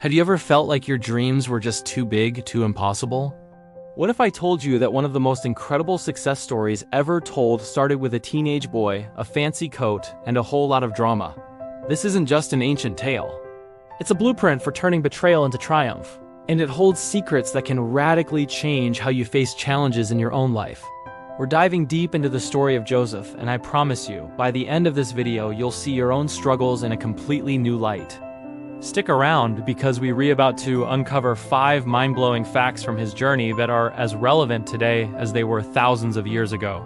Have you ever felt like your dreams were just too big, too impossible? What if I told you that one of the most incredible success stories ever told started with a teenage boy, a fancy coat, and a whole lot of drama? This isn't just an ancient tale. It's a blueprint for turning betrayal into triumph, and it holds secrets that can radically change how you face challenges in your own life. We're diving deep into the story of Joseph, and I promise you, by the end of this video, you'll see your own struggles in a completely new light. Stick around because we're about to uncover 5 mind-blowing facts from his journey that are as relevant today as they were thousands of years ago.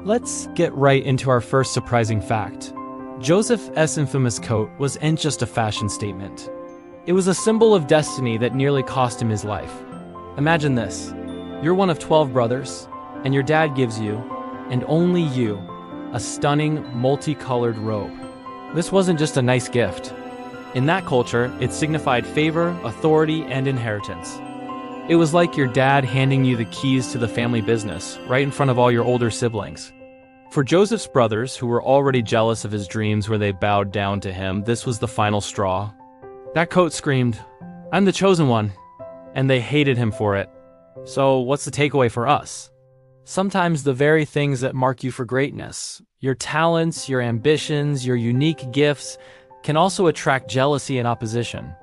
Let's get right into our first surprising fact. Joseph's infamous coat wasn't just a fashion statement. It was a symbol of destiny that nearly cost him his life. Imagine this. You're one of 12 brothers, and your dad gives you, and only you, a stunning, multicolored robe. This wasn't just a nice gift. In that culture, it signified favor, authority, and inheritance. It was like your dad handing you the keys to the family business, right in front of all your older siblings. For Joseph's brothers, who were already jealous of his dreams where they bowed down to him, this was the final straw. That coat screamed, "I'm the chosen one," and they hated him for it. So what's the takeaway for us? Sometimes the very things that mark you for greatness, your talents, your ambitions, your unique gifts, can also attract jealousy and opposition.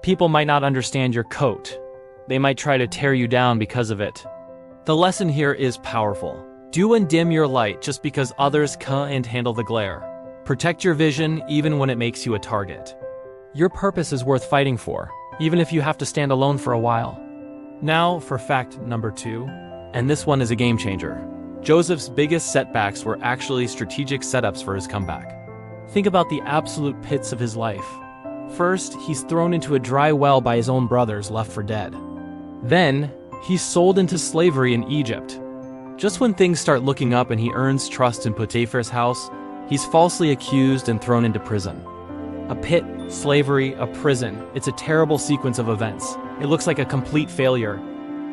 People might not understand your coat. They might try to tear you down because of it. The lesson here is powerful. Do dim your light just because others can't handle the glare. Protect your vision even when it makes you a target. Your purpose is worth fighting for, even if you have to stand alone for a while. Now for fact number 2, and this one is a game changer. Joseph's biggest setbacks were actually strategic setups for his comeback. Think about the absolute pits of his life. First, he's thrown into a dry well by his own brothers, left for dead. Then, he's sold into slavery in Egypt. Just when things start looking up and he earns trust in Potiphar's house, he's falsely accused and thrown into prison. A pit, slavery, a prison. It's a terrible sequence of events. It looks like a complete failure.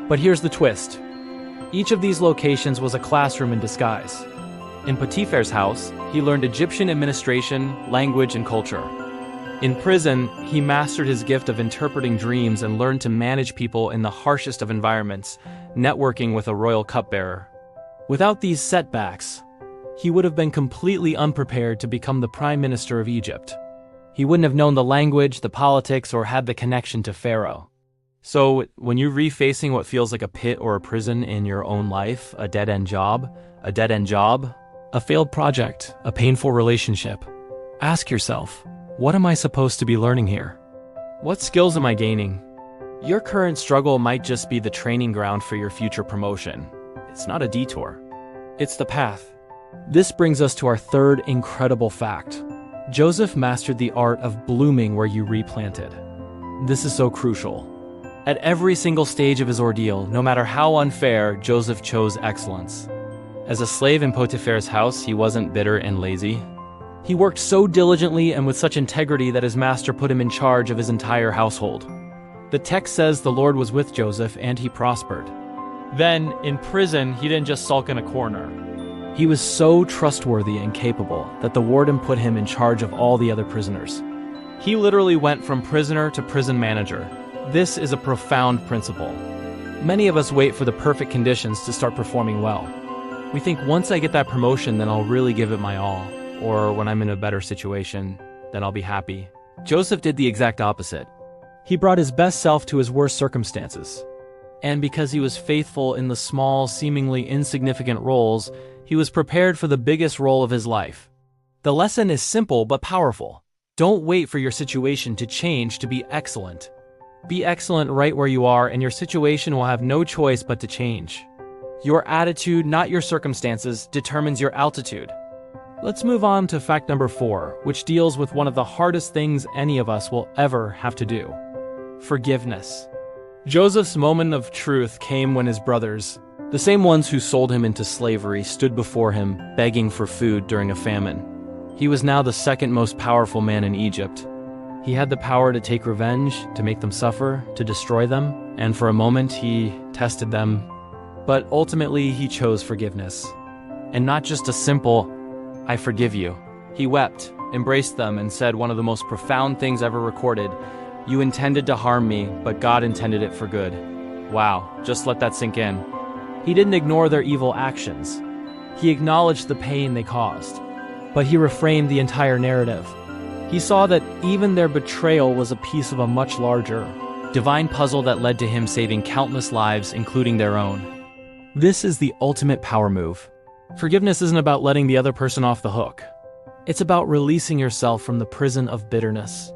But here's the twist. Each of these locations was a classroom in disguise. In Potiphar's house, he learned Egyptian administration, language, and culture. In prison, he mastered his gift of interpreting dreams and learned to manage people in the harshest of environments, networking with a royal cupbearer. Without these setbacks, he would have been completely unprepared to become the Prime Minister of Egypt. He wouldn't have known the language, the politics, or had the connection to Pharaoh. So, when you're refacing what feels like a pit or a prison in your own life, a dead-end job, a failed project, a painful relationship, ask yourself, what am I supposed to be learning here? What skills am I gaining? Your current struggle might just be the training ground for your future promotion. It's not a detour. It's the path. This brings us to our third incredible fact. Joseph mastered the art of blooming where you replanted. This is so crucial. At every single stage of his ordeal, no matter how unfair, Joseph chose excellence. As a slave in Potiphar's house, he wasn't bitter and lazy. He worked so diligently and with such integrity that his master put him in charge of his entire household. The text says the Lord was with Joseph and he prospered. Then, in prison, he didn't just sulk in a corner. He was so trustworthy and capable that the warden put him in charge of all the other prisoners. He literally went from prisoner to prison manager. This is a profound principle. Many of us wait for the perfect conditions to start performing well. We think once I get that promotion, then I'll really give it my all. Or when I'm in a better situation, then I'll be happy. Joseph did the exact opposite. He brought his best self to his worst circumstances. And because he was faithful in the small, seemingly insignificant roles, he was prepared for the biggest role of his life. The lesson is simple but powerful. Don't wait for your situation to change to be excellent. Be excellent right where you are, and your situation will have no choice but to change. Your attitude, not your circumstances, determines your altitude. Let's move on to fact number 4, which deals with one of the hardest things any of us will ever have to do. Forgiveness. Joseph's moment of truth came when his brothers, the same ones who sold him into slavery, stood before him, begging for food during a famine. He was now the second most powerful man in Egypt. He had the power to take revenge, to make them suffer, to destroy them, and for a moment he tested them. But ultimately he chose forgiveness. And not just a simple, "I forgive you." He wept, embraced them, and said one of the most profound things ever recorded, You intended to harm me, but God intended it for good. Wow, just let that sink in. He didn't ignore their evil actions. He acknowledged the pain they caused. But he reframed the entire narrative. He saw that even their betrayal was a piece of a much larger, divine puzzle that led to him saving countless lives, including their own. This is the ultimate power move. Forgiveness isn't about letting the other person off the hook. It's about releasing yourself from the prison of bitterness.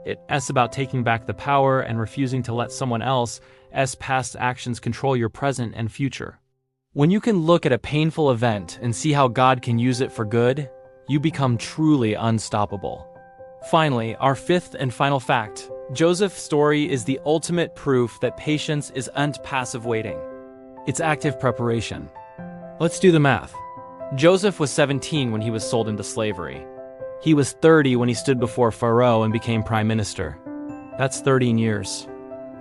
It's about taking back the power and refusing to let someone else's past actions control your present and future. When you can look at a painful event and see how God can use it for good, you become truly unstoppable. Finally, our fifth and final fact. Joseph's story is the ultimate proof that patience isn't passive waiting. It's active preparation. Let's do the math. Joseph was 17 when he was sold into slavery. He was 30 when he stood before Pharaoh and became prime minister. That's 13 years.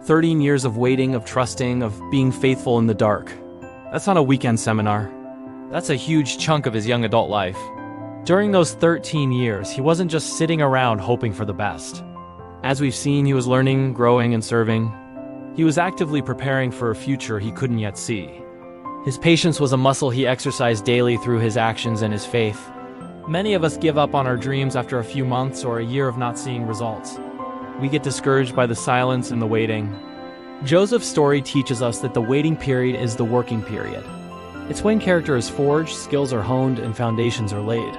13 years of waiting, of trusting, of being faithful in the dark. That's not a weekend seminar. That's a huge chunk of his young adult life. During those 13 years, he wasn't just sitting around hoping for the best. As we've seen, he was learning, growing, and serving. He was actively preparing for a future he couldn't yet see. His patience was a muscle he exercised daily through his actions and his faith. Many of us give up on our dreams after a few months or a year of not seeing results. We get discouraged by the silence and the waiting. Joseph's story teaches us that the waiting period is the working period. It's when character is forged, skills are honed, and foundations are laid.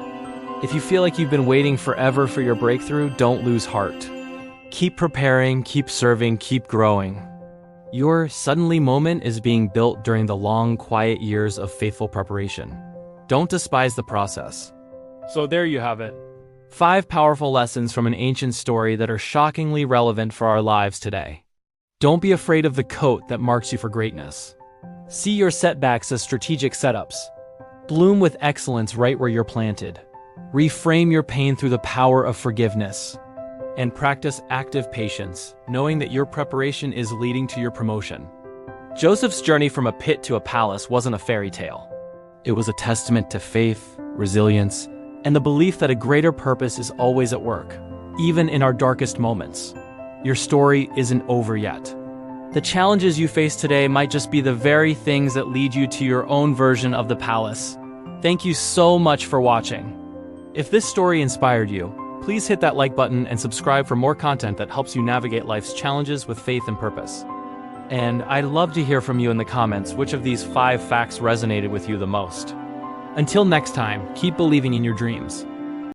If you feel like you've been waiting forever for your breakthrough, don't lose heart. Keep preparing, keep serving, keep growing. Your suddenly moment is being built during the long, quiet years of faithful preparation. Don't despise the process. So there you have it. 5 powerful lessons from an ancient story that are shockingly relevant for our lives today. Don't be afraid of the coat that marks you for greatness. See your setbacks as strategic setups. Bloom with excellence right where you're planted. Reframe your pain through the power of forgiveness. And practice active patience, knowing that your preparation is leading to your promotion. Joseph's journey from a pit to a palace wasn't a fairy tale. It was a testament to faith, resilience, and the belief that a greater purpose is always at work, even in our darkest moments. Your story isn't over yet. The challenges you face today might just be the very things that lead you to your own version of the palace. Thank you so much for watching. If this story inspired you, please hit that like button and subscribe for more content that helps you navigate life's challenges with faith and purpose. And I'd love to hear from you in the comments which of these 5 facts resonated with you the most. Until next time, keep believing in your dreams.